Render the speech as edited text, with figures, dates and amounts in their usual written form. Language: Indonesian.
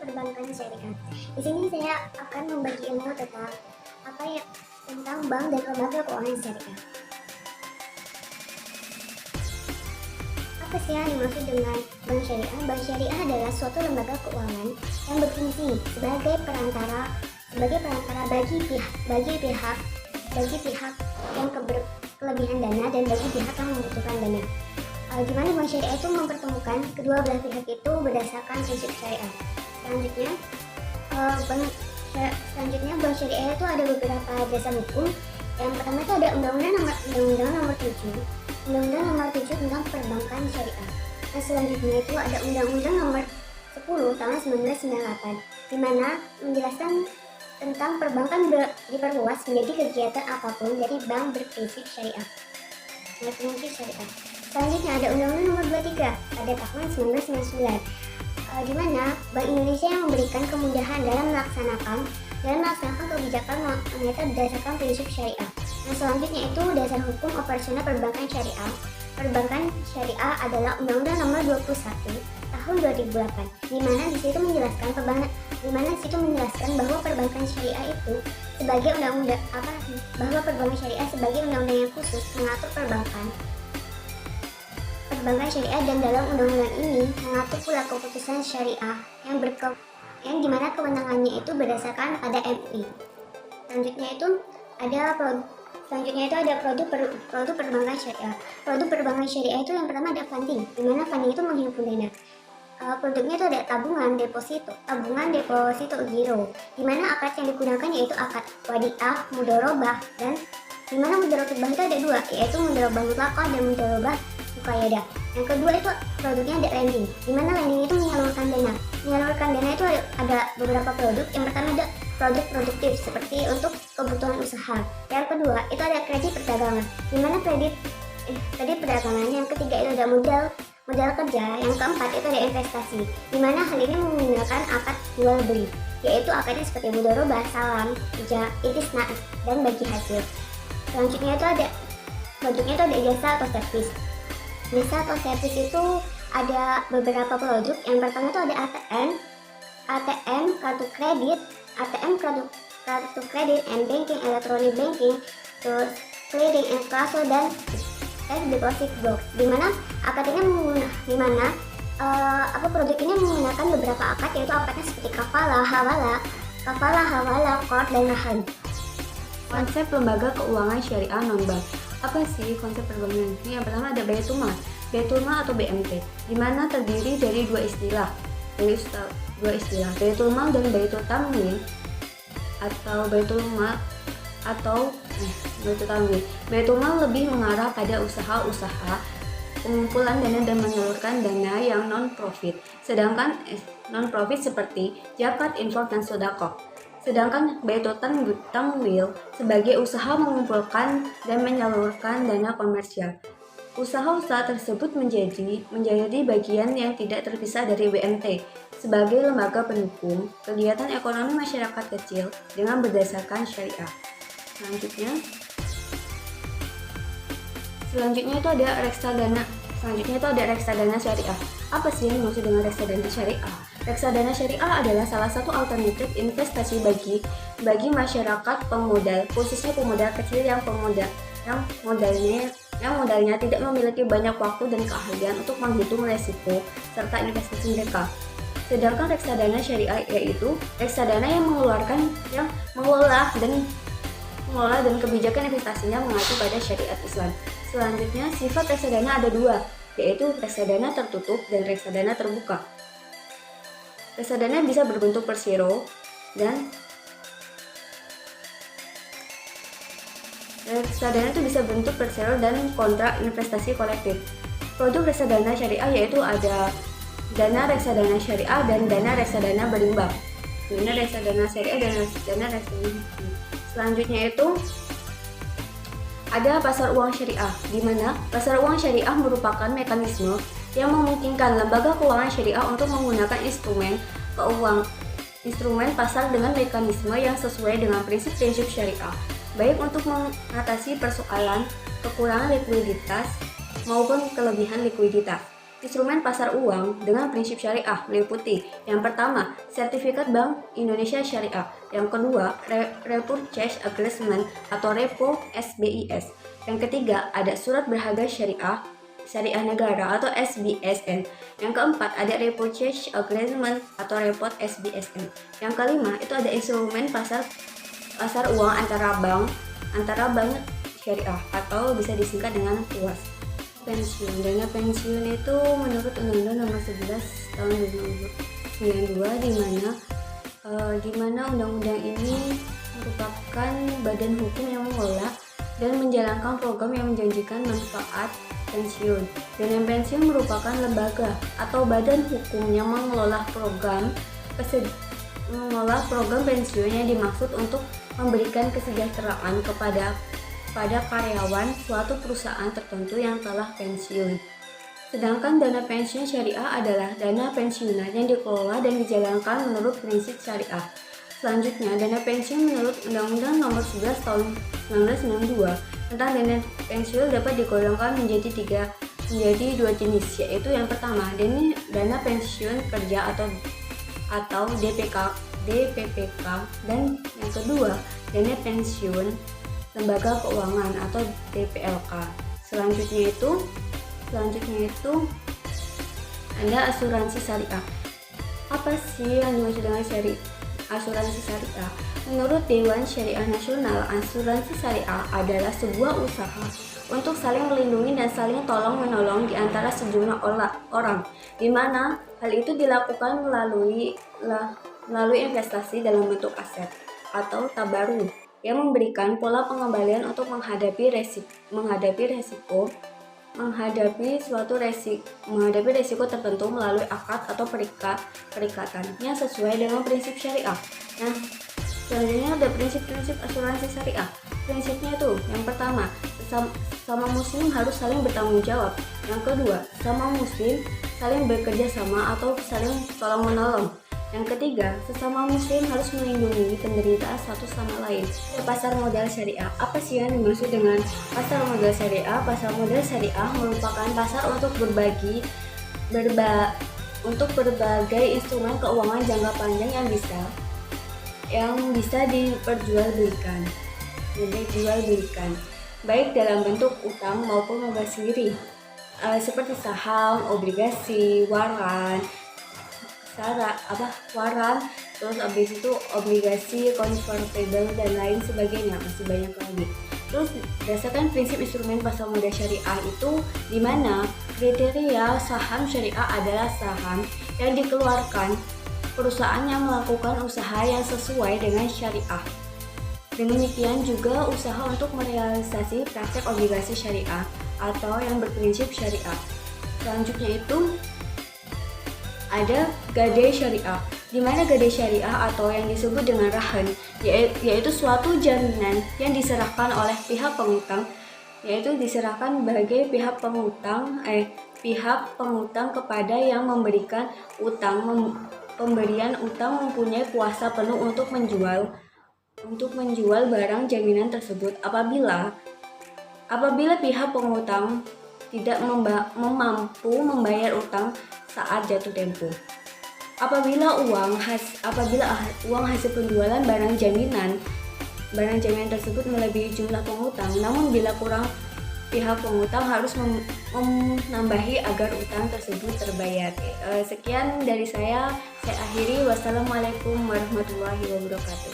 perbankan syariah. Di sini saya akan membagi ilmu tentang bank dan lembaga keuangan syariah. Apa sih yang dimaksud dengan bank syariah? Bank syariah adalah suatu lembaga keuangan yang berfungsi sebagai perantara bagi pihak yang kelebihan dana dan bagi pihak yang membutuhkan dana. Di mana bank syariah itu mempertemukan kedua belah pihak itu berdasarkan prinsip syariah. Selanjutnya, bank syariah itu ada beberapa dasar hukum. Yang pertama itu ada Undang-Undang nomor 7 tentang perbankan syariah. Nah, selanjutnya itu ada Undang-Undang nomor 10 tahun 1998, di mana menjelaskan tentang perbankan diperluas menjadi kegiatan apapun dari bank berprinsip syariah. Selanjutnya ada Undang-Undang nomor 23 pada tahun 1999, di mana Bank Indonesia yang memberikan kemudahan dalam melaksanakan kebijakan moneter berdasarkan prinsip syariah. Nah, selanjutnya itu dasar hukum operasional perbankan syariah. Perbankan syariah adalah Undang-Undang nomor 21 tahun 2008, di mana di situ menjelaskan bahwa perbankan syariah itu sebagai perbankan syariah sebagai undang-undang yang khusus mengatur perbankan syariah, dan dalam undang-undang ini mengatur pula keputusan syariah yang dimana kewenangannya itu berdasarkan pada MUI. Selanjutnya itu ada produk perbankan syariah. Produk perbankan syariah itu yang pertama ada funding, di mana funding itu menghimpun dana. Produknya itu ada tabungan deposito giro, di mana akad yang digunakan yaitu akad wadiah, mudharabah, dan di mana mudharabah itu ada dua, yaitu mudharabah mutlaqah dan mudharabah muqayyadah. Yang kedua itu produknya ada lending, di mana lending itu menyalurkan dana. Menyalurkan dana itu ada beberapa produk. Yang pertama ada produk produktif seperti untuk kebutuhan usaha. Yang kedua itu ada kredit perdagangan, di mana kredit perdagangan. Yang ketiga itu ada modal kerja. Yang keempat itu ada investasi, di mana hal ini menggunakan akad jual beli, yaitu akadnya seperti mudharabah, salam, istisna, dan bagi hasil. Selanjutnya itu ada produknya itu ada jasa atau servis. Jasa atau servis itu ada beberapa produk. Yang pertama itu ada ATM, kartu kredit, and banking, electronic banking, terus clearing and cash, dan deposit box, di mana produk ini menggunakan beberapa akad, yaitu akadnya seperti kafalah, hawala, qard, dan rahan. Konsep lembaga keuangan syariah non-bank. Apa sih konsep perbankan ini? Yang pertama ada Baitul Mal atau BMT, di mana terdiri dari dua istilah, Baitul Mal dan Baitul Tamwil atau Baitul Mal. Baitul Mal lebih mengarah pada usaha-usaha pengumpulan dana dan menyalurkan dana yang non-profit, sedangkan non-profit seperti zakat, infak, dan sedekah. Sedangkan Baitul Tamwil sebagai usaha mengumpulkan dan menyalurkan dana komersial. Usaha-usaha tersebut menjadi bagian yang tidak terpisah dari BMT sebagai lembaga pendukung kegiatan ekonomi masyarakat kecil dengan berdasarkan syariah. Selanjutnya itu ada reksadana syariah. Apa sih yang dimaksud dengan reksadana syariah? Reksadana syariah adalah salah satu alternatif investasi bagi masyarakat pemodal, khususnya pemodal kecil yang modalnya tidak memiliki banyak waktu dan keahlian untuk menghitung resiko serta investasi mereka. Sedangkan reksadana syariah yaitu reksadana yang mengelola dan kebijakan investasinya mengacu pada syariat Islam. Selanjutnya, sifat reksadana ada dua, yaitu reksadana tertutup dan reksadana terbuka. Reksadana bisa berbentuk persero dan kontrak investasi kolektif. Produk reksadana syariah yaitu ada dana reksadana syariah dan dana reksadana berimbang. Dana reksadana syariah dan dana reksadana. Selanjutnya itu ada pasar uang syariah, di mana pasar uang syariah merupakan mekanisme yang memungkinkan lembaga keuangan syariah untuk menggunakan instrumen pasar dengan mekanisme yang sesuai dengan prinsip-prinsip syariah, baik untuk mengatasi persoalan kekurangan likuiditas maupun kelebihan likuiditas. Instrumen pasar uang dengan prinsip syariah meliputi yang pertama, sertifikat Bank Indonesia Syariah, yang kedua, repurchase agreement atau repo SBIS, yang ketiga, ada surat berharga syariah negara atau SBSN, yang keempat, ada repurchase agreement atau repot SBSN, yang kelima, itu ada instrumen pasar uang antara bank syariah atau bisa disingkat dengan PUAS. Dana pensiun itu menurut Undang-Undang Nomor 11 Tahun 2092 di mana undang-undang ini merupakan badan hukum yang mengelola dan menjalankan program yang menjanjikan manfaat pensiun. Dana pensiun merupakan lembaga atau badan hukum yang mengelola program pensiun yang dimaksud untuk memberikan kesejahteraan kepada karyawan suatu perusahaan tertentu yang telah pensiun. Sedangkan dana pensiun syariah adalah dana pensiunan yang dikelola dan dijalankan menurut prinsip syariah. Selanjutnya, dana pensiun menurut Undang-Undang Nomor 11 Tahun 1992 tentang dana pensiun dapat digolongkan menjadi dua jenis, yaitu yang pertama, dana pensiun kerja atau DPPK, dan yang kedua, dana pensiun lembaga keuangan atau DPLK. Selanjutnya itu ada asuransi syariah. Apa sih yang dimaksud dengan asuransi syariah? Menurut Dewan Syariah Nasional, asuransi syariah adalah sebuah usaha untuk saling melindungi dan saling tolong-menolong di antara sejumlah orang, di mana hal itu dilakukan melalui investasi dalam bentuk aset atau tabarun yang memberikan pola pengembalian untuk menghadapi resiko tertentu melalui akad atau perikatan yang sesuai dengan prinsip syariah. Nah, selanjutnya ada prinsip-prinsip asuransi syariah. Prinsipnya itu, yang pertama, sesama muslim harus saling bertanggung jawab. Yang kedua, sesama muslim saling bekerja sama atau saling tolong-menolong. Yang ketiga, sesama muslim harus melindungi penderita satu sama lain. Pasar modal syariah. Apa sih yang dimaksud dengan pasar modal syariah? Pasar modal syariah merupakan pasar untuk berbagai instrumen keuangan jangka panjang yang bisa diperjualbelikan, baik dalam bentuk utang maupun modal sendiri, seperti saham, obligasi, waran, terus habis itu obligasi konvertible dan lain sebagainya, masih banyak lagi. Terus berdasarkan prinsip instrumen pasar modal syariah itu, di mana kriteria saham syariah adalah saham yang dikeluarkan perusahaan yang melakukan usaha yang sesuai dengan syariah. Demikian juga usaha untuk merealisasi praktek obligasi syariah atau yang berprinsip syariah. Selanjutnya itu ada gadai syariah, di mana gadai syariah atau yang disebut dengan rahan, yaitu suatu jaminan yang diserahkan oleh pihak pengutang, yaitu diserahkan bagi pihak pengutang kepada yang memberikan utang. Pemberian utang mempunyai kuasa penuh untuk menjual barang jaminan tersebut apabila pihak pengutang tidak mampu membayar utang saat jatuh tempo. Apabila uang hasil penjualan barang jaminan tersebut melebihi jumlah pengutang, namun bila kurang, pihak pengutang harus menambahi agar utang tersebut terbayar. Sekian dari saya akhiri. Wassalamualaikum warahmatullahi wabarakatuh.